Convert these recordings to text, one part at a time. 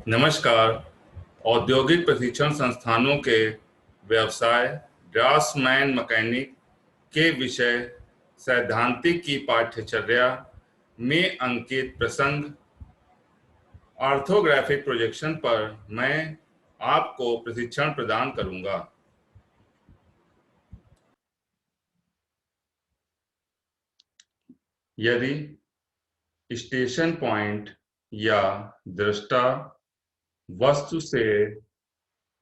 नमस्कार। औद्योगिक प्रशिक्षण संस्थानों के व्यवसाय ड्राफ्ट्समैन मैकेनिक के विषय सैद्धांतिक की पाठ्यचर्या में अंकित प्रसंग ऑर्थोग्राफिक प्रोजेक्शन पर मैं आपको प्रशिक्षण प्रदान करूंगा। यदि स्टेशन पॉइंट या दृष्टा वस्तु से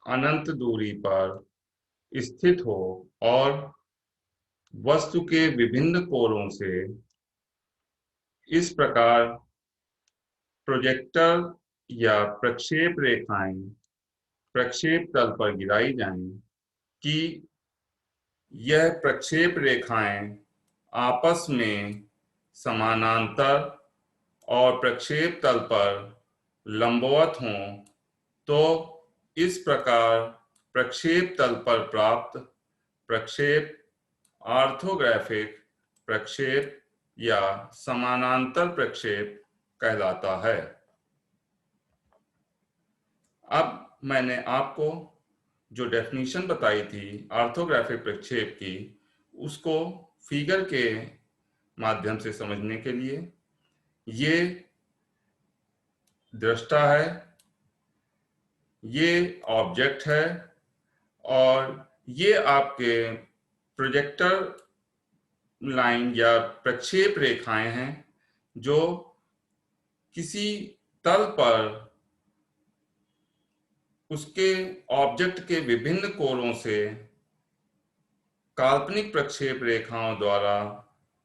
अनंत दूरी पर स्थित हो और वस्तु के विभिन्न कोणों से इस प्रकार प्रोजेक्टर या प्रक्षेप रेखाएं प्रक्षेप तल पर गिराई जाएं कि यह प्रक्षेप रेखाएं आपस में समानांतर और प्रक्षेप तल पर लंबवत हों, तो इस प्रकार प्रक्षेप तल पर प्राप्त प्रक्षेप ऑर्थोग्राफिक प्रक्षेप या समानांतर प्रक्षेप कहलाता है। अब मैंने आपको जो डेफिनेशन बताई थी ऑर्थोग्राफिक प्रक्षेप की, उसको फिगर के माध्यम से समझने के लिए, ये दृष्टा है, ये ऑब्जेक्ट है और ये आपके प्रोजेक्टर लाइन या प्रक्षेप रेखाएं हैं जो किसी तल पर उसके ऑब्जेक्ट के विभिन्न कोणों से काल्पनिक प्रक्षेप रेखाओं द्वारा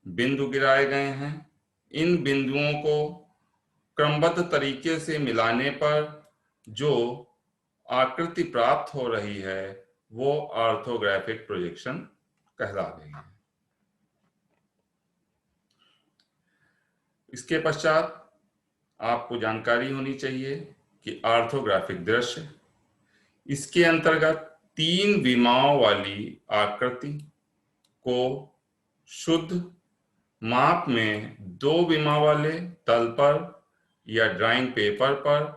बिंदु गिराए गए हैं। इन बिंदुओं को क्रमबद्ध तरीके से मिलाने पर जो आकृति प्राप्त हो रही है वो ऑर्थोग्राफिक प्रोजेक्शन कहला रही है। इसके पश्चात आपको जानकारी होनी चाहिए कि ऑर्थोग्राफिक दृश्य, इसके अंतर्गत 3 विमाओं वाली आकृति को शुद्ध माप में 2 विमा वाले तल पर या ड्राइंग पेपर पर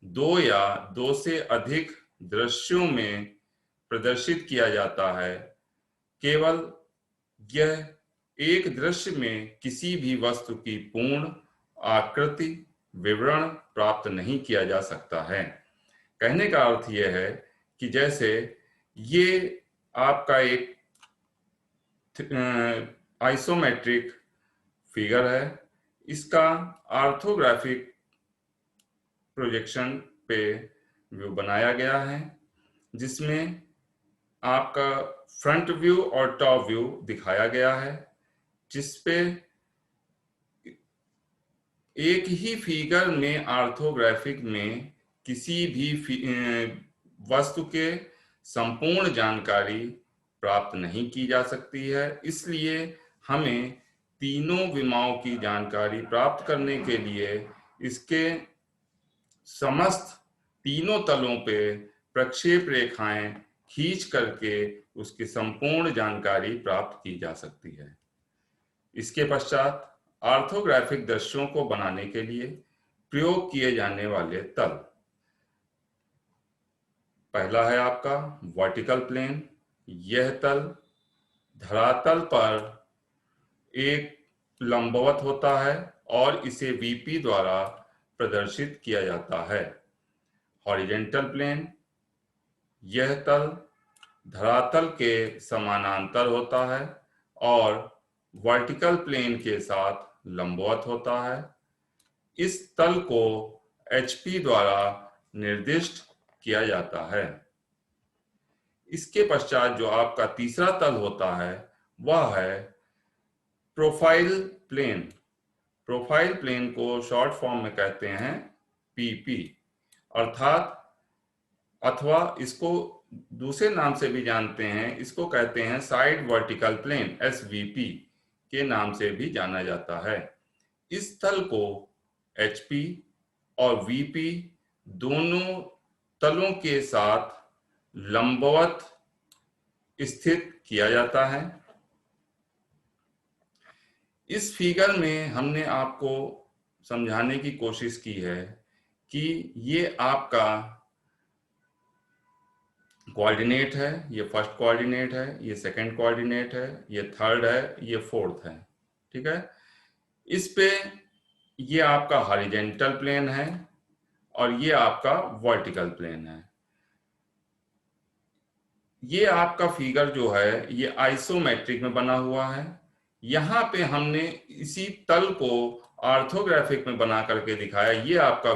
2 या 2 से अधिक दृश्यों में प्रदर्शित किया जाता है। केवल यह एक दृश्य में किसी भी वस्तु की पूर्ण आकृति विवरण प्राप्त नहीं किया जा सकता है। कहने का अर्थ यह है कि जैसे ये आपका एक आइसोमेट्रिक फिगर है, इसका ऑर्थोग्राफिक प्रोजेक्शन पे व्यू बनाया गया है, जिसमें आपका फ्रंट व्यू और टॉप व्यू दिखाया गया है, जिसपे एक ही फिगर में ऑर्थोग्राफिक में किसी भी वस्तु के संपूर्ण जानकारी प्राप्त नहीं की जा सकती है। इसलिए हमें तीनों विमाओं की जानकारी प्राप्त करने के लिए इसके समस्त तीनों तलों पे प्रक्षेप रेखाएं खींच करके उसकी संपूर्ण जानकारी प्राप्त की जा सकती है। इसके पश्चात ऑर्थोग्राफिक दृश्यों को बनाने के लिए प्रयोग किए जाने वाले तल, पहला है आपका वर्टिकल प्लेन। यह तल धरातल पर एक लंबवत होता है और इसे वीपी द्वारा प्रदर्शित किया जाता है। हॉरिजॉन्टल प्लेन, यह तल धरातल के समानांतर होता है और वर्टिकल प्लेन के साथ लंबवत होता है। इस तल को एचपी द्वारा निर्दिष्ट किया जाता है। इसके पश्चात जो आपका तीसरा तल होता है वह है प्रोफाइल प्लेन। प्रोफाइल प्लेन को शॉर्ट फॉर्म में कहते हैं पीपी, अर्थात अथवा इसको दूसरे नाम से भी जानते हैं, इसको कहते हैं साइड वर्टिकल प्लेन, एसवीपी के नाम से भी जाना जाता है। इस तल को एचपी और वीपी दोनों तलों के साथ लंबवत स्थित किया जाता है। इस फिगर में हमने आपको समझाने की कोशिश की है कि ये आपका कोऑर्डिनेट है, ये फर्स्ट कोऑर्डिनेट है, ये सेकंड कोऑर्डिनेट है, ये थर्ड है, ये फोर्थ है। ठीक है, इस पे ये आपका हॉरिजॉन्टल प्लेन है और ये आपका वर्टिकल प्लेन है। ये आपका फिगर जो है ये आइसोमेट्रिक में बना हुआ है। यहाँ पे हमने इसी तल को ऑर्थोग्राफिक में बना करके दिखाया। ये आपका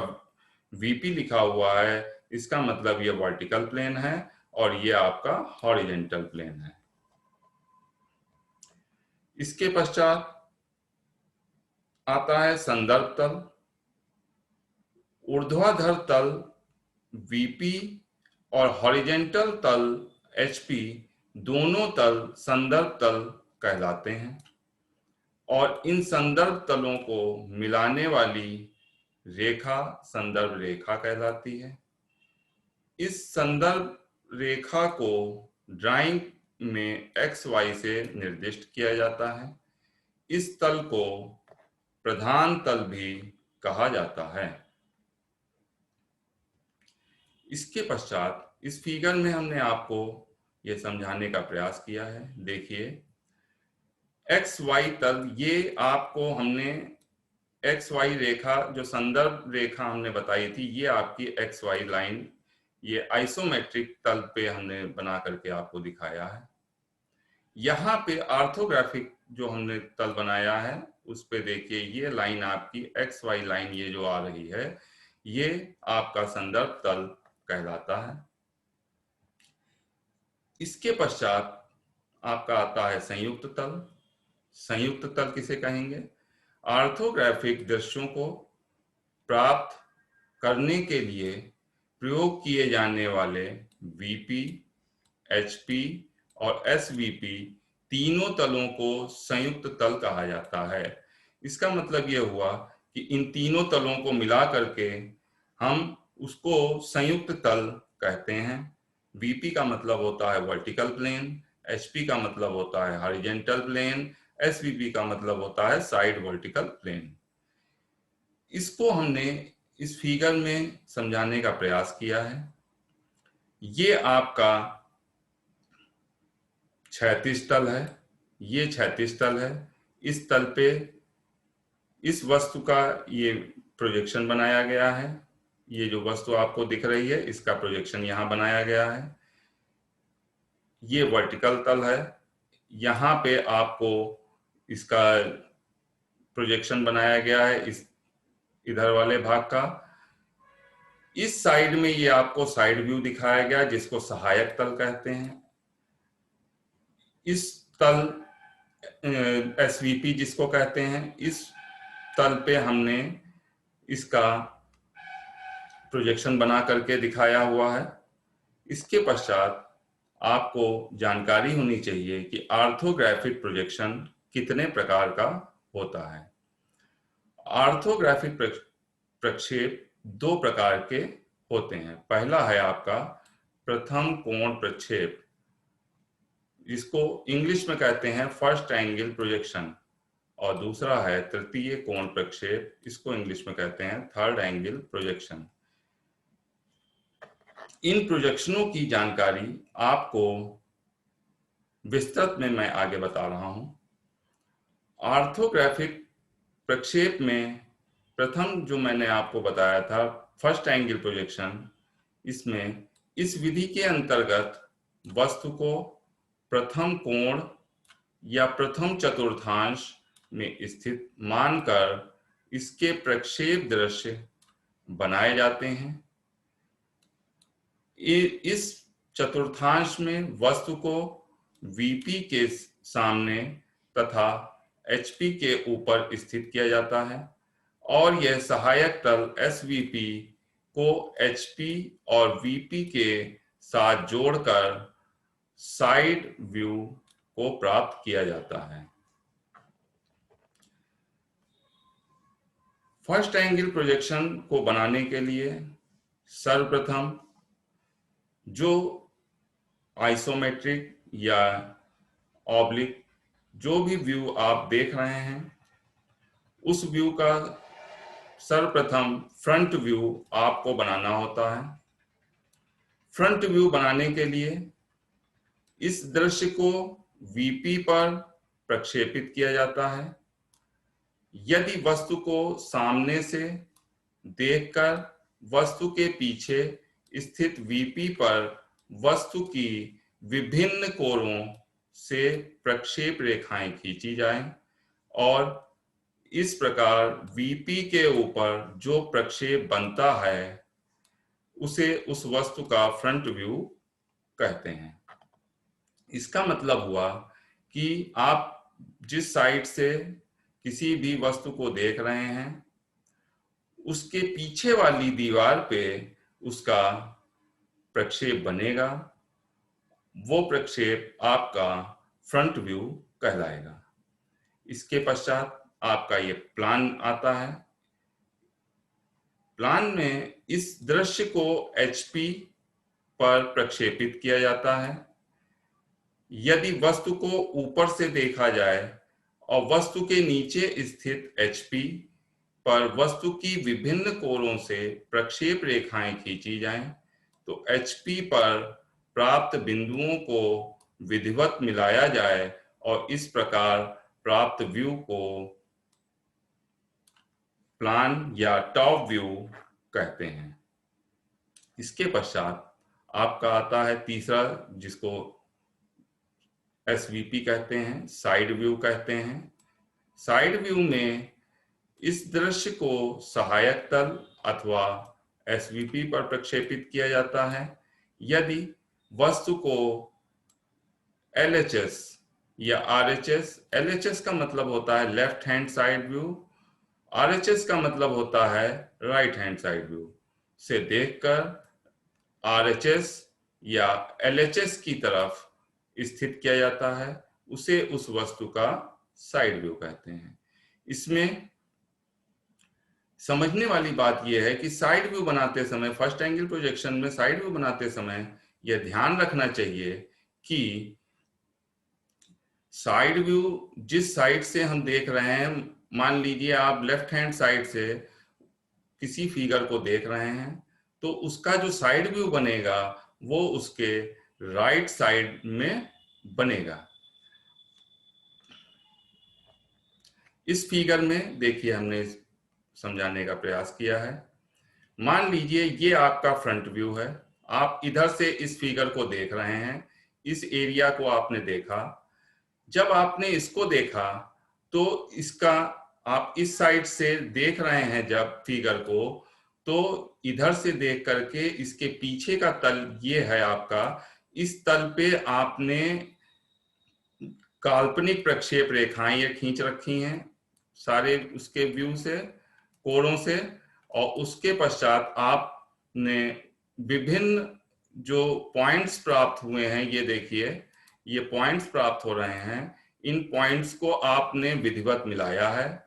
वीपी लिखा हुआ है, इसका मतलब ये वर्टिकल प्लेन है और ये आपका हॉरिजॉन्टल प्लेन है। इसके पश्चात आता है संदर्भ तल। ऊर्ध्वाधर तल वीपी और हॉरिजॉन्टल तल एचपी दोनों तल संदर्भ तल कहलाते हैं और इन संदर्भ तलों को मिलाने वाली रेखा संदर्भ रेखा कहलाती है। इस संदर्भ रेखा को ड्राइंग में एक्स वाई से निर्दिष्ट किया जाता है। इस तल को प्रधान तल भी कहा जाता है। इसके पश्चात इस फिगर में हमने आपको यह समझाने का प्रयास किया है। देखिए, एक्स वाई तल, ये आपको हमने एक्स वाई रेखा, जो संदर्भ रेखा हमने बताई थी, ये आपकी एक्स वाई लाइन ये आइसोमेट्रिक तल पे हमने बना करके आपको दिखाया है। यहाँ पे ऑर्थोग्राफिक जो हमने तल बनाया है उस पे देखिए, ये लाइन आपकी एक्स वाई लाइन ये जो आ रही है, ये आपका संदर्भ तल कहलाता है। इसके पश्चात आपका आता है संयुक्त तल। संयुक्त तल किसे कहेंगे? ऑर्थोग्राफिक दृश्यों को प्राप्त करने के लिए प्रयोग किए जाने वाले वीपी, एचपी और एसवीपी तीनों तलों को संयुक्त तल कहा जाता है। इसका मतलब यह हुआ कि इन तीनों तलों को मिला करके हम उसको संयुक्त तल कहते हैं। वीपी का मतलब होता है वर्टिकल प्लेन, एचपी का मतलब होता है हॉरिजॉन्टल प्लेन, एसवीपी का मतलब होता है साइड वर्टिकल प्लेन। इसको हमने इस फिगर में समझाने का प्रयास किया है। ये आपका क्षैतिज तल है, ये क्षैतिज तल है। इस तल पे इस वस्तु का ये प्रोजेक्शन बनाया गया है। ये जो वस्तु आपको दिख रही है इसका प्रोजेक्शन यहाँ बनाया गया है। ये वर्टिकल तल है, यहाँ पे आपको इसका प्रोजेक्शन बनाया गया है इस इधर वाले भाग का। इस साइड में ये आपको साइड व्यू दिखाया गया जिसको सहायक तल कहते हैं। इस तल एसवीपी जिसको कहते हैं, इस तल पे हमने इसका प्रोजेक्शन बना करके दिखाया हुआ है। इसके पश्चात आपको जानकारी होनी चाहिए कि ऑर्थोग्राफिक प्रोजेक्शन कितने प्रकार का होता है। ऑर्थोग्राफिक प्रक्षेप दो प्रकार के होते हैं। पहला है आपका प्रथम कोण प्रक्षेप, जिसको इंग्लिश में कहते हैं फर्स्ट एंगल प्रोजेक्शन, और दूसरा है तृतीय कोण प्रक्षेप, इसको इंग्लिश में कहते हैं थर्ड एंगल प्रोजेक्शन। इन प्रोजेक्शनों की जानकारी आपको विस्तृत में मैं आगे बता रहा हूं। ऑर्थोग्राफिक प्रक्षेप में प्रथम जो मैंने आपको बताया था फर्स्ट एंगल प्रोजेक्शन, इसमें इस विधि के अंतर्गत वस्तु को प्रथम कोण या प्रथम चतुर्थांश में स्थित मानकर इसके प्रक्षेप दृश्य बनाए जाते हैं। इस चतुर्थांश में वस्तु को वीपी के सामने तथा एचपी के ऊपर स्थित किया जाता है और यह सहायक तल एसवीपी को एचपी और वीपी के साथ जोड़कर साइड व्यू को प्राप्त किया जाता है। फर्स्ट एंगल प्रोजेक्शन को बनाने के लिए सर्वप्रथम जो आइसोमेट्रिक या ऑब्लिक जो भी व्यू आप देख रहे हैं, उस व्यू का सर्वप्रथम फ्रंट व्यू आपको बनाना होता है। फ्रंट व्यू बनाने के लिए इस दृश्य को वीपी पर प्रक्षेपित किया जाता है। यदि वस्तु को सामने से देखकर वस्तु के पीछे स्थित वीपी पर वस्तु की विभिन्न कोणों से प्रक्षेप रेखाएं खींची जाएं और इस प्रकार वीपी के ऊपर जो प्रक्षेप बनता है उसे उस वस्तु का फ्रंट व्यू कहते हैं। इसका मतलब हुआ कि आप जिस साइड से किसी भी वस्तु को देख रहे हैं उसके पीछे वाली दीवार पे उसका प्रक्षेप बनेगा, वो प्रक्षेप आपका फ्रंट व्यू कहलाएगा। इसके पश्चात आपका ये प्लान आता है। प्लान में इस दृश्य को एचपी पर प्रक्षेपित किया जाता है। यदि वस्तु को ऊपर से देखा जाए और वस्तु के नीचे स्थित एचपी पर वस्तु की विभिन्न कोणों से प्रक्षेप रेखाएं खींची जाएं तो एचपी पर प्राप्त बिंदुओं को विधिवत मिलाया जाए और इस प्रकार प्राप्त व्यू को प्लान या टॉप व्यू कहते हैं। इसके पश्चात आपका आता है तीसरा, जिसको एसवीपी कहते हैं, साइड व्यू कहते हैं। साइड व्यू में इस दृश्य को सहायक तल अथवा एसवीपी पर प्रक्षेपित किया जाता है। यदि वस्तु को एलएचएस या आरएचएस, एलएचएस का मतलब होता है left hand side view, RHS का मतलब होता है राइट हैंड साइड व्यू से देखकर आरएचएस या एलएचएस की तरफ स्थित किया जाता है, उसे उस वस्तु का साइड व्यू कहते हैं। इसमें समझने वाली बात यह है कि साइड व्यू बनाते समय, फर्स्ट एंगल प्रोजेक्शन में साइड व्यू बनाते समय यह ध्यान रखना चाहिए कि साइड व्यू जिस साइड से हम देख रहे हैं, मान लीजिए आप लेफ्ट हैंड साइड से किसी फिगर को देख रहे हैं तो उसका जो साइड व्यू बनेगा वो उसके राइट साइड में बनेगा। इस फिगर में देखिए हमने समझाने का प्रयास किया है। मान लीजिए ये आपका फ्रंट व्यू है, आप इधर से इस फिगर को देख रहे हैं, इस एरिया को आपने देखा। जब आपने इसको देखा तो इसका आप इस साइड से देख रहे हैं जब फिगर को, तो इधर से देख करके इसके पीछे का तल ये है आपका, इस तल पे आपने काल्पनिक प्रक्षेप रेखाएं ये खींच रखी हैं सारे उसके व्यू से, कोणों से, और उसके पश्चात आपने विभिन्न जो पॉइंट्स प्राप्त हुए हैं, ये देखिए ये पॉइंट्स प्राप्त हो रहे हैं, इन पॉइंट्स को आपने विधिवत मिलाया है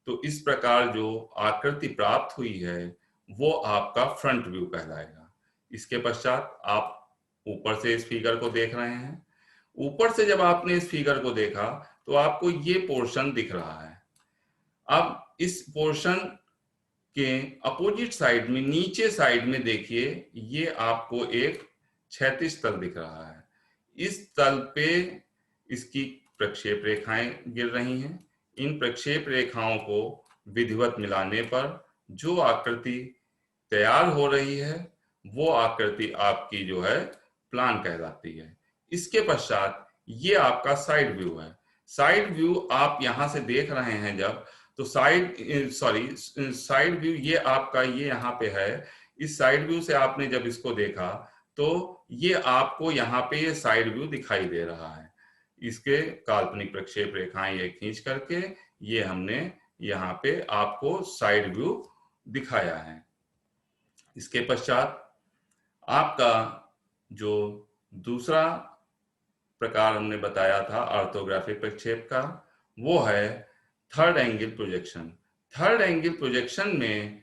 तो इस प्रकार जो आकृति प्राप्त हुई है वो आपका फ्रंट व्यू कहलाएगा। इसके पश्चात आप ऊपर से इस फिगर को देख रहे हैं। ऊपर से जब आपने इस फिगर को देखा तो आपको ये पोर्शन दिख रहा है। अब इस पोर्शन के अपोजिट साइड में, नीचे साइड में देखिए, ये आपको एक क्षैतिज तल दिख रहा है। इस तल पे इसकी प्रक्षेप रेखाएं गिर रही हैं। इन प्रक्षेप रेखाओं को विधिवत मिलाने पर जो आकृति तैयार हो रही है वो आकृति आपकी जो है प्लान कहलाती है। इसके पश्चात ये आपका साइड व्यू है। साइड व्यू आप यहां से देख रहे हैं जब, तो साइड व्यू ये आपका ये यहाँ पे है। इस साइड व्यू से आपने जब इसको देखा तो ये आपको यहाँ पे ये साइड व्यू दिखाई दे रहा है। इसके काल्पनिक प्रक्षेप रेखाएं ये खींच करके ये हमने यहाँ पे आपको साइड व्यू दिखाया है। इसके पश्चात आपका जो दूसरा प्रकार हमने बताया था ऑर्थोग्राफिक प्रक्षेप का, वो है third angle projection. Third angle projection में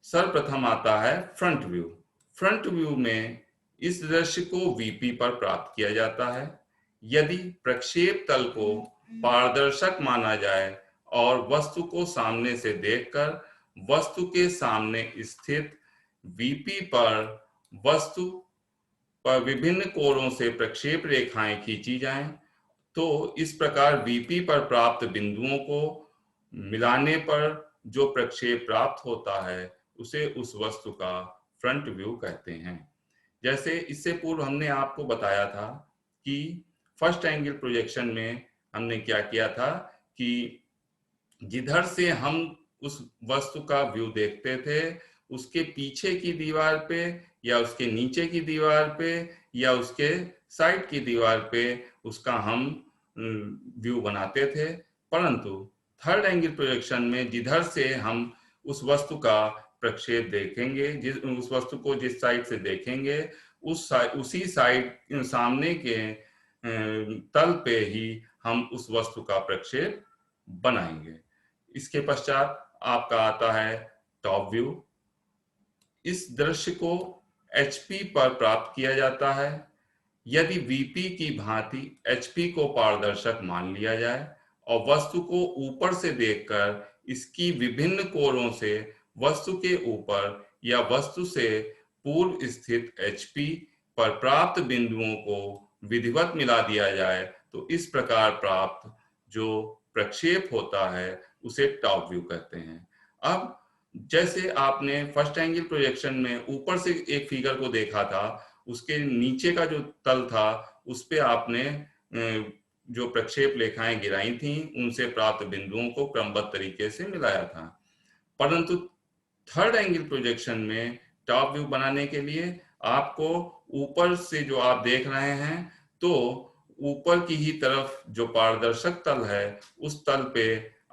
सर्वप्रथम आता है फ्रंट व्यू। फ्रंट व्यू में इस दृश्य को वीपी पर प्राप्त किया जाता है। यदि प्रक्षेप तल को पारदर्शक माना जाए और वस्तु को सामने से देखकर वस्तु के सामने स्थित वीपी पर वस्तु पर विभिन्न कोणों से प्रक्षेप रेखाएं खींची जाएं। तो इस प्रकार वीपी पर प्राप्त बिंदुओं को मिलाने पर जो प्रक्षेप प्राप्त होता है उसे उस वस्तु का फ्रंट व्यू कहते हैं। जैसे इससे पूर्व हमने आपको बताया था कि फर्स्ट एंगल प्रोजेक्शन में हमने क्या किया था कि जिधर से हम उस वस्तु का व्यू देखते थे उसके पीछे की दीवार पे या उसके नीचे की दीवार पे या उसके साइड की दीवार पे उसका हम व्यू बनाते थे। परंतु थर्ड एंगल प्रोजेक्शन में जिधर से हम उस वस्तु का प्रक्षेप देखेंगे, उस वस्तु को जिस साइड से देखेंगे उसी साइड सामने के तल पे ही हम उस वस्तु का प्रक्षेप बनाएंगे। इसके पश्चात आपका आता है टॉप व्यू। इस दृश्य को एचपी पर प्राप्त किया जाता है। यदि वीपी की भांति एचपी को पारदर्शक मान लिया जाए और वस्तु को ऊपर से देखकर इसकी विभिन्न कोणों से वस्तु के ऊपर या वस्तु से पूर्व स्थित एचपी पर प्राप्त बिंदुओं को विधिवत मिला दिया जाए तो इस प्रकार प्राप्त जो प्रक्षेप होता है उसे टॉप व्यू कहते हैं। अब जैसे आपने फर्स्ट एंगल प्रोजेक्शन में ऊपर से एक फिगर को देखा था, उसके नीचे का जो तल था उस पे आपने जो प्रक्षेप रेखाएं गिराई थी उनसे प्राप्त बिंदुओं को क्रमबद्ध तरीके से मिलाया था। परंतु थर्ड एंगल प्रोजेक्शन में टॉप व्यू बनाने के लिए आपको ऊपर से जो आप देख रहे हैं तो ऊपर की ही तरफ जो पारदर्शक तल है उस तल पे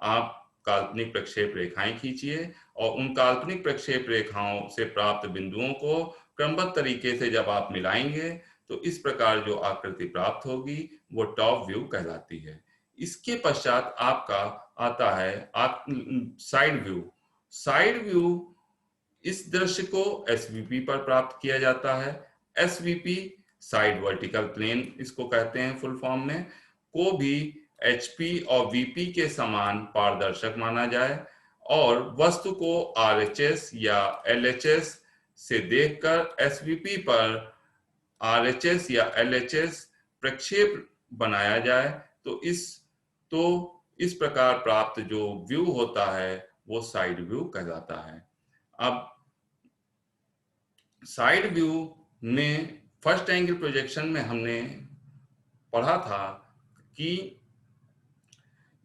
आप काल्पनिक प्रक्षेप रेखाएं खींचिए और उन काल्पनिक प्रक्षेप रेखाओं से प्राप्त बिंदुओं को क्रमबद्ध तरीके से जब आप मिलाएंगे तो इस प्रकार जो आकृति प्राप्त होगी वो टॉप व्यू कहलाती है। इसके पश्चात आपका आता है साइड व्यू। साइड व्यू इस दृश्य को एसवीपी पर प्राप्त किया जाता है। एसवीपी साइड वर्टिकल प्लेन इसको कहते हैं फुल फॉर्म में, को भी एचपी और वीपी के समान पारदर्शक माना जाए और वस्तु को आरएचएस या एलएचएस से देखकर एसवीपी पर आरएचएस या एलएचएस प्रक्षेप बनाया जाए तो इस प्रकार प्राप्त जो व्यू होता है वो साइड व्यू कहलाता है। अब साइड व्यू में फर्स्ट एंगल प्रोजेक्शन में हमने पढ़ा था कि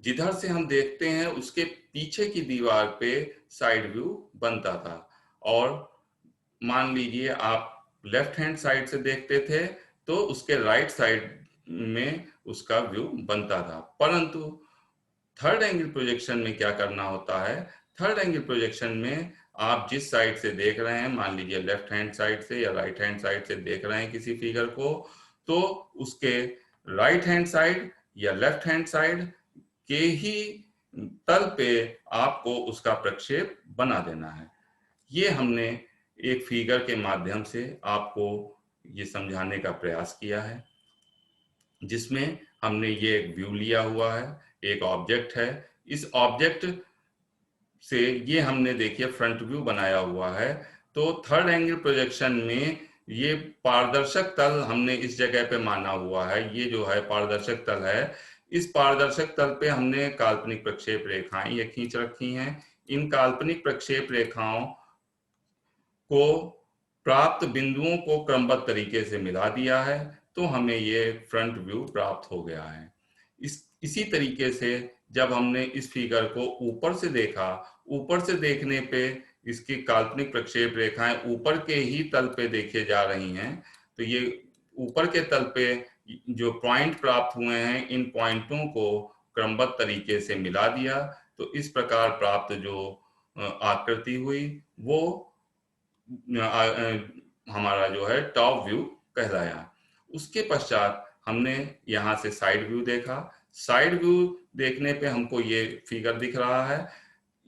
जिधर से हम देखते हैं उसके पीछे की दीवार पे साइड व्यू बनता था और मान लीजिए आप लेफ्ट हैंड साइड से देखते थे तो उसके राइट साइड में उसका व्यू बनता था। परंतु थर्ड एंगल प्रोजेक्शन में क्या करना होता है, थर्ड एंगल प्रोजेक्शन में आप जिस साइड से देख रहे हैं, मान लीजिए लेफ्ट हैंड साइड से या राइट हैंड साइड से देख रहे हैं किसी फिगर को, तो उसके राइट हैंड साइड या लेफ्ट हैंड साइड के ही तल पे आपको उसका प्रक्षेप बना देना है। ये हमने एक फिगर के माध्यम से आपको ये समझाने का प्रयास किया है जिसमें हमने ये एक व्यू लिया हुआ है, एक ऑब्जेक्ट है। इस ऑब्जेक्ट से ये हमने देखिए फ्रंट व्यू बनाया हुआ है। तो थर्ड एंगल प्रोजेक्शन में ये पारदर्शक तल हमने इस जगह पे माना हुआ है। ये जो है पारदर्शक तल है, इस पारदर्शक तल पे हमने काल्पनिक प्रक्षेप रेखाएं ये खींच रखी हैं। इन काल्पनिक प्रक्षेप रेखाओं को प्राप्त बिंदुओं को क्रमबद्ध तरीके से मिला दिया है तो हमें ये फ्रंट व्यू प्राप्त हो गया है। इसी तरीके से जब हमने इस फिगर को ऊपर से देखा, ऊपर से देखने पे इसकी काल्पनिक प्रक्षेप रेखाएं ऊपर के ही तल पे देखे जा रही हैं, तो ये ऊपर के तल पे जो पॉइंट प्राप्त हुए हैं इन पॉइंटों को क्रमबद्ध तरीके से मिला दिया तो इस प्रकार प्राप्त जो आकृति हुई वो हमारा जो है टॉप व्यू कहलाया। उसके पश्चात हमने यहाँ से साइड व्यू देखा। साइड व्यू देखने पे हमको ये फिगर दिख रहा है।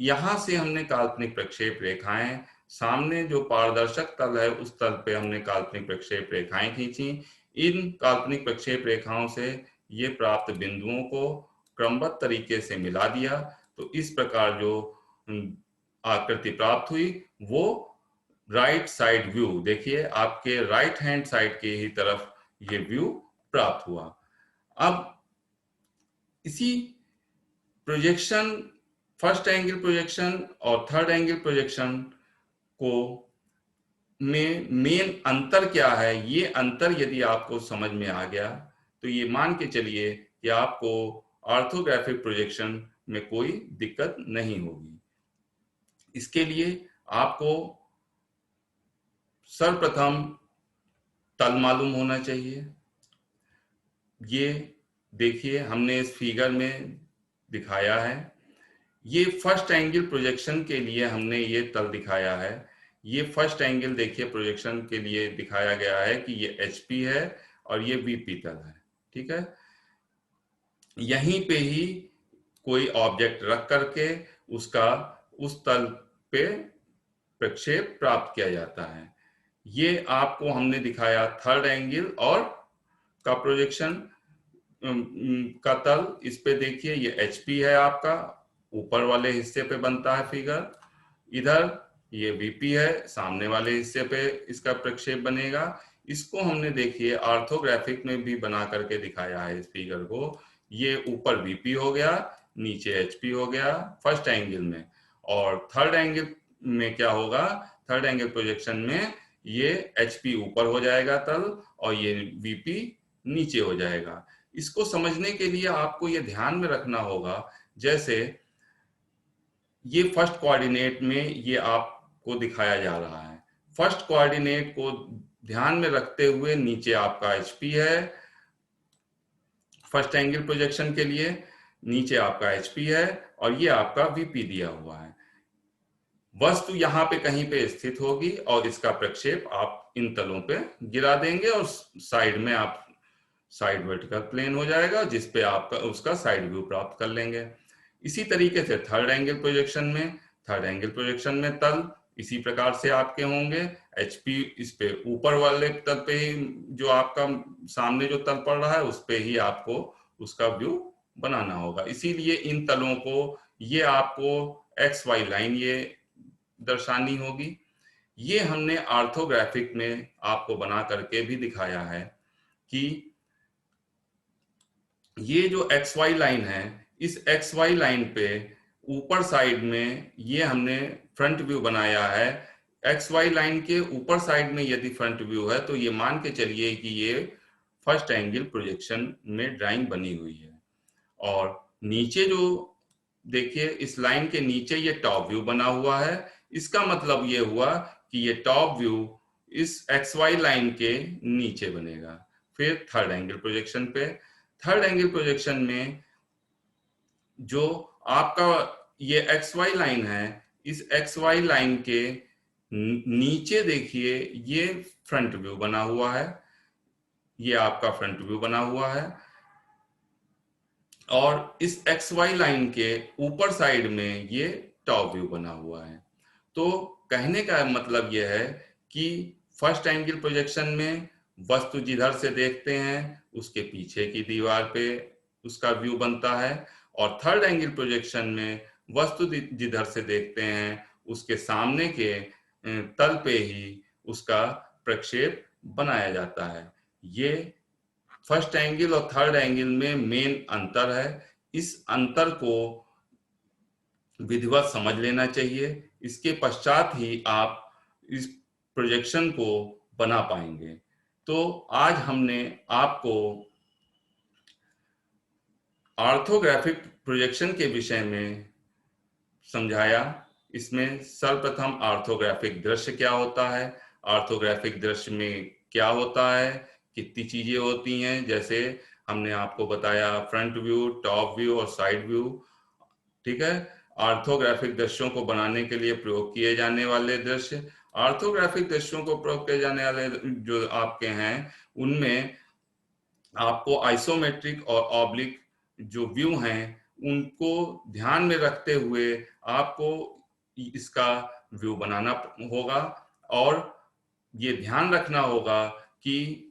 यहाँ से हमने काल्पनिक प्रक्षेप रेखाएं, सामने जो पारदर्शक तल है उस तल पे हमने काल्पनिक प्रक्षेप रेखाएं खींची। इन काल्पनिक प्रक्षेप रेखाओं से ये प्राप्त बिंदुओं को क्रमबद्ध तरीके से मिला दिया तो इस प्रकार जो आकृति प्राप्त हुई वो राइट साइड व्यू, देखिए आपके राइट हैंड साइड के ही तरफ ये व्यू प्राप्त हुआ। अब इसी प्रोजेक्शन, फर्स्ट एंगल प्रोजेक्शन और थर्ड एंगल प्रोजेक्शन को में मेन अंतर क्या है, ये अंतर यदि आपको समझ में आ गया तो ये मान के चलिए कि आपको ऑर्थोग्राफिक प्रोजेक्शन में कोई दिक्कत नहीं होगी। इसके लिए आपको सर्वप्रथम तल मालूम होना चाहिए। ये देखिए हमने इस फिगर में दिखाया है, ये फर्स्ट एंगल प्रोजेक्शन के लिए हमने ये तल दिखाया है। ये फर्स्ट एंगल देखिए प्रोजेक्शन के लिए दिखाया गया है कि ये HP है और ये VP तल है, ठीक है। यहीं पे ही कोई ऑब्जेक्ट रख करके उसका उस तल पे प्रक्षेप प्राप्त किया जाता है। ये आपको हमने दिखाया थर्ड एंगल और का प्रोजेक्शन का तल। इस पे देखिए ये HP है आपका, ऊपर वाले हिस्से पे बनता है फिगर। इधर ये VP है, सामने वाले हिस्से पे इसका प्रक्षेप बनेगा। इसको हमने देखिए ऑर्थोग्राफिक में भी बना करके दिखाया है इस फिगर को। ये ऊपर VP हो गया, नीचे HP हो गया फर्स्ट एंगल में। और थर्ड एंगल में क्या होगा, थर्ड एंगल प्रोजेक्शन में ये HP ऊपर हो जाएगा तल और ये VP नीचे हो जाएगा। इसको समझने के लिए आपको ये ध्यान में रखना होगा, जैसे ये फर्स्ट कोऑर्डिनेट में ये आपको दिखाया जा रहा है। फर्स्ट कोऑर्डिनेट को ध्यान में रखते हुए नीचे आपका HP है फर्स्ट एंगल प्रोजेक्शन के लिए, नीचे आपका HP है और ये आपका VP दिया हुआ है। वस्तु यहाँ पे कहीं पे स्थित होगी और इसका प्रक्षेप आप इन तलों पे गिरा देंगे और साइड में आप साइड वर्टिकल प्लेन हो जाएगा, जिसपे आपका उसका साइड व्यू प्राप्त कर लेंगे। इसी तरीके से थर्ड एंगल प्रोजेक्शन में, थर्ड एंगल प्रोजेक्शन में तल इसी प्रकार से आपके होंगे। HP इस पे ऊपर वाले तल पे ही, जो आपका सामने जो तल पड़ रहा है उस पे ही आपको उसका व्यू बनाना होगा। इसीलिए इन तलों को ये आपको XY लाइन ये दर्शानी होगी। ये हमने ऑर्थोग्राफिक में आपको बना करके भी दिखाया है कि ये जो XY लाइन है, इस XY लाइन पे ऊपर साइड में ये हमने फ्रंट व्यू बनाया है। XY लाइन के ऊपर साइड में यदि फ्रंट व्यू है तो ये मान के चलिए कि ये फर्स्ट एंगल प्रोजेक्शन में ड्राइंग बनी हुई है। और नीचे जो देखिए इस लाइन के नीचे ये टॉप व्यू बना हुआ है। इसका मतलब ये हुआ कि ये टॉप व्यू इस XY लाइन के नीचे बनेगा। फिर थर्ड एंगल प्रोजेक्शन पे, थर्ड एंगल प्रोजेक्शन में जो आपका ये XY लाइन है, इस XY लाइन के नीचे देखिए ये फ्रंट व्यू बना हुआ है, ये आपका फ्रंट व्यू बना हुआ है। और इस XY लाइन के ऊपर साइड में ये टॉप व्यू बना हुआ है। तो कहने का मतलब यह है कि फर्स्ट एंगल प्रोजेक्शन में वस्तु जिधर से देखते हैं उसके पीछे की दीवार पे उसका व्यू बनता है, और थर्ड एंगल प्रोजेक्शन में वस्तु जिधर से देखते हैं उसके सामने के तल पे ही उसका प्रक्षेप बनाया जाता है। ये फर्स्ट एंगल और थर्ड एंगल में मेन अंतर है। इस अंतर को विधिवत समझ लेना चाहिए, इसके पश्चात ही आप इस प्रोजेक्शन को बना पाएंगे। तो आज हमने आपको ऑर्थोग्राफिक प्रोजेक्शन के विषय में समझाया। इसमें सर्वप्रथम ऑर्थोग्राफिक दृश्य क्या होता है, ऑर्थोग्राफिक दृश्य में क्या होता है, कितनी चीजें होती हैं, जैसे हमने आपको बताया फ्रंट व्यू, टॉप व्यू और साइड व्यू, ठीक है। ऑर्थोग्राफिक दृश्यों को बनाने के लिए प्रयोग किए जाने वाले दृश्य, ऑर्थोग्राफिक दृश्यों को प्रयोग किए जाने वाले जो आपके हैं उनमें आपको आइसोमेट्रिक और ऑब्लिक जो व्यू हैं उनको ध्यान में रखते हुए आपको इसका व्यू बनाना होगा। और ये ध्यान रखना होगा कि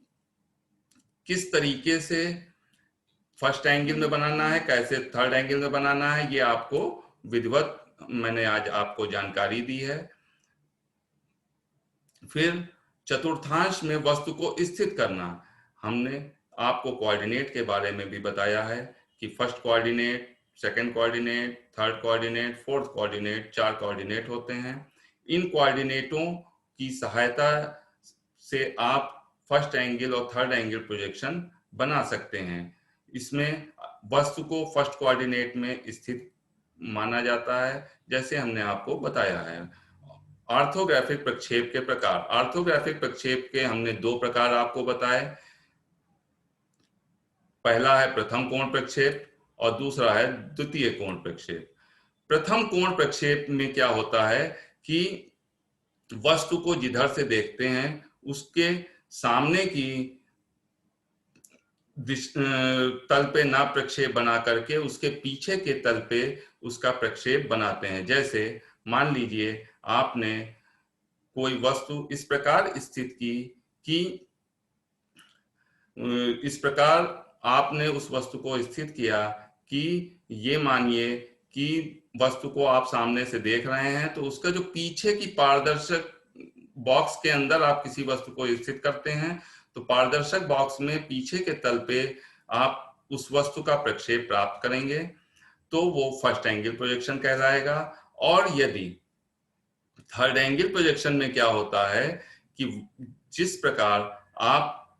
किस तरीके से फर्स्ट एंगल में बनाना है, कैसे थर्ड एंगल में बनाना है, ये आपको विधिवत मैंने आज आपको जानकारी दी है। फिर चतुर्थांश में वस्तु को स्थित करना, हमने आपको कोऑर्डिनेट के बारे में भी बताया है कि first coordinate, second coordinate, third coordinate, fourth coordinate, 4 coordinate होते हैं। इन कोऑर्डिनेटों की सहायता से आप फर्स्ट एंगल और थर्ड एंगल प्रोजेक्शन बना सकते हैं। इसमें वस्तु को फर्स्ट कोऑर्डिनेट में स्थित माना जाता है, जैसे हमने आपको बताया है। ऑर्थोग्राफिक प्रक्षेप के प्रकार, ऑर्थोग्राफिक प्रक्षेप के हमने 2 प्रकार आपको बताए। पहला है प्रथम कोण प्रक्षेप और दूसरा है द्वितीय कोण प्रक्षेप। प्रथम कोण प्रक्षेप में क्या होता है कि वस्तु को जिधर से देखते हैं उसके सामने की तल पे ना प्रक्षेप बना करके उसके पीछे के तल पे उसका प्रक्षेप बनाते हैं। जैसे मान लीजिए आपने कोई वस्तु इस प्रकार स्थित की कि इस प्रकार आपने उस वस्तु को स्थित किया कि ये मानिए कि वस्तु को आप सामने से देख रहे हैं, तो उसका जो पीछे की पारदर्शक बॉक्स के अंदर आप किसी वस्तु को स्थित करते हैं, तो पारदर्शक बॉक्स में पीछे के तल पे आप उस वस्तु का प्रक्षेप प्राप्त करेंगे, तो वो फर्स्ट एंगल प्रोजेक्शन कहलाएगा। और यदि थर्ड एंगल प्रोजेक्शन में क्या होता है कि जिस प्रकार आप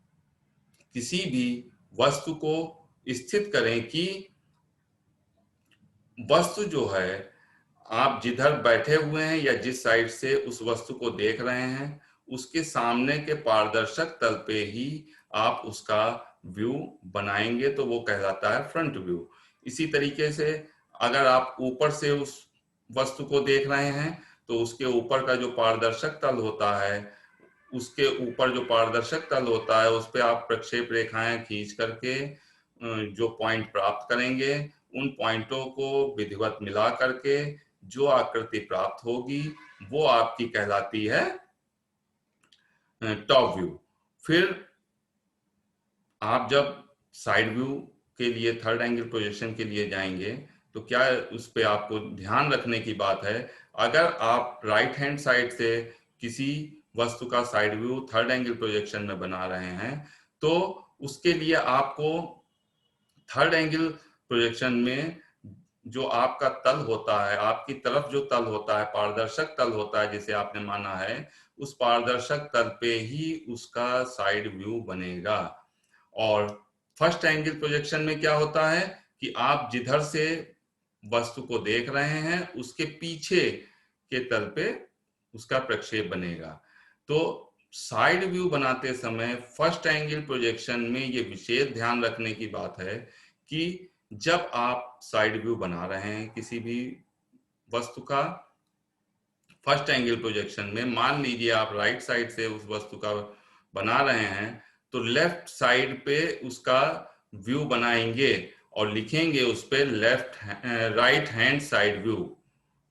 किसी भी वस्तु को स्थित करें कि वस्तु जो है आप जिधर बैठे हुए हैं या जिस साइड से उस वस्तु को देख रहे हैं उसके सामने के पारदर्शक तल पे ही आप उसका व्यू बनाएंगे, तो वो कहलाता है फ्रंट व्यू। इसी तरीके से अगर आप ऊपर से उस वस्तु को देख रहे हैं तो उसके ऊपर का जो पारदर्शक तल होता है, उसके ऊपर जो पारदर्शक तल होता है उस पे आप प्रक्षेप रेखाएं खींच करके जो पॉइंट प्राप्त करेंगे, उन पॉइंटों को विधिवत मिला करके जो आकृति प्राप्त होगी वो आपकी कहलाती है टॉप व्यू। फिर आप जब साइड व्यू के लिए थर्ड एंगल प्रोजेक्शन के लिए जाएंगे तो क्या उस पे आपको ध्यान रखने की बात है, अगर आप राइट हैंड साइड से किसी वस्तु का side view third angle projection में बना रहे हैं तो उसके लिए आपको थर्ड एंगल प्रोजेक्शन में जो आपका तल होता है, आपकी तरफ जो तल होता है, पारदर्शक तल होता है जिसे आपने माना है, उस पारदर्शक तल पे ही उसका साइड व्यू बनेगा। और फर्स्ट एंगल प्रोजेक्शन में क्या होता है कि आप जिधर से वस्तु को देख रहे हैं उसके पीछे के तल पे उसका प्रक्षेप बनेगा। तो साइड व्यू बनाते समय फर्स्ट एंगल प्रोजेक्शन में ये विशेष ध्यान रखने की बात है कि जब आप साइड व्यू बना रहे हैं किसी भी वस्तु का फर्स्ट एंगल प्रोजेक्शन में, मान लीजिए आप राइट साइड से उस वस्तु का बना रहे हैं तो लेफ्ट साइड पे उसका व्यू बनाएंगे और लिखेंगे उस पे राइट हैंड साइड व्यू,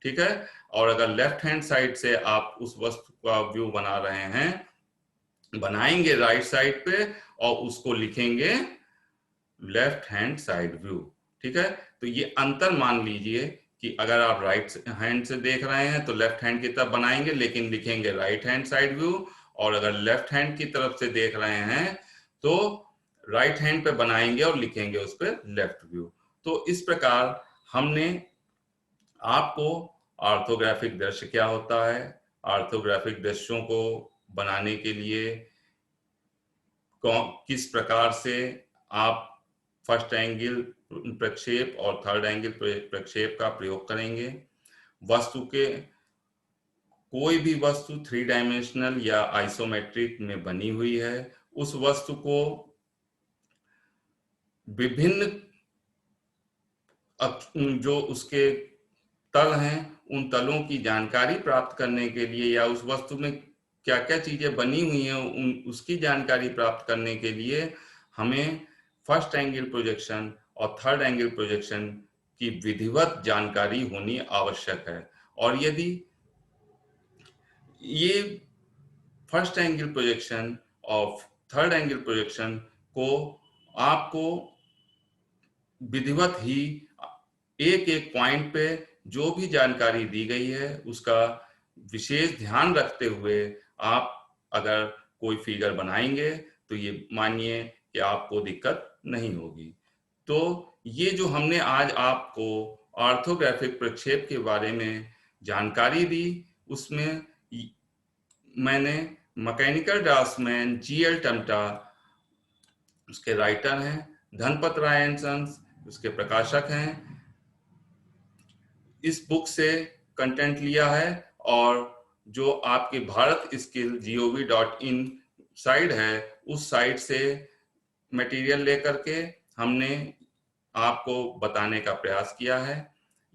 ठीक है। और अगर लेफ्ट हैंड साइड से आप उस वस्तु का व्यू बना रहे हैं, बनाएंगे राइट साइड पे और उसको लिखेंगे लेफ्ट हैंड साइड व्यू, ठीक है। तो ये अंतर मान लीजिए कि अगर आप राइट हैंड से देख रहे हैं तो लेफ्ट हैंड की तरफ बनाएंगे लेकिन लिखेंगे राइट हैंड साइड व्यू, और अगर लेफ्ट हैंड की तरफ से देख रहे हैं तो राइट हैंड पे बनाएंगे और लिखेंगे उस पर लेफ्ट व्यू। तो इस प्रकार हमने आपको ऑर्थोग्राफिक दृश्य क्या होता है, ऑर्थोग्राफिक दृश्यों को बनाने के लिए किस प्रकार से आप फर्स्ट एंगल प्रक्षेप और थर्ड एंगल प्रक्षेप का प्रयोग करेंगे, वस्तु के कोई भी वस्तु 3 डायमेंशनल या आइसोमेट्रिक में बनी हुई है, उस वस्तु को विभिन्न जो उसके तल हैं उन तलों की जानकारी प्राप्त करने के लिए या उस वस्तु में क्या क्या चीजें बनी हुई हैं उसकी जानकारी प्राप्त करने के लिए हमें फर्स्ट एंगल प्रोजेक्शन और थर्ड एंगल प्रोजेक्शन की विधिवत जानकारी होनी आवश्यक है। और यदि ये फर्स्ट एंगल प्रोजेक्शन और थर्ड एंगल प्रोजेक्शन को आपको विधिवत ही एक एक पॉइंट पे जो भी जानकारी दी गई है उसका विशेष ध्यान रखते हुए आप अगर कोई फिगर बनाएंगे तो ये मानिए कि आपको दिक्कत नहीं होगी। तो ये जो हमने आज आपको ऑर्थोग्राफिक प्रक्षेप के बारे में जानकारी दी, उसमें मैंने मैकेनिकल ड्राफ्ट्समैन जी.एल. टम्टा उसके राइटर हैं, धनपत राय एंड सन्स उसके प्रकाशक हैं, इस बुक से कंटेंट लिया है। और जो आपकी भारत स्किल gov.in साइट है, उस साइट से मटेरियल लेकर के हमने आपको बताने का प्रयास किया है।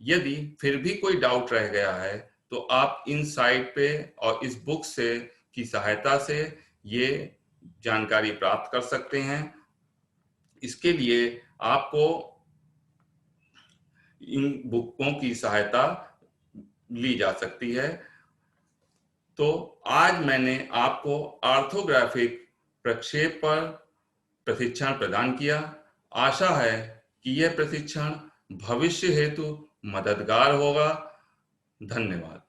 यदि फिर भी कोई डाउट रह गया है तो आप इन साइट पे और इस बुक से की सहायता से ये जानकारी प्राप्त कर सकते हैं। इसके लिए आपको इन बुकों की सहायता ली जा सकती है। तो आज मैंने आपको ऑर्थोग्राफिक प्रक्षेप पर प्रशिक्षण प्रदान किया। आशा है कि यह प्रशिक्षण भविष्य हेतु मददगार होगा। धन्यवाद।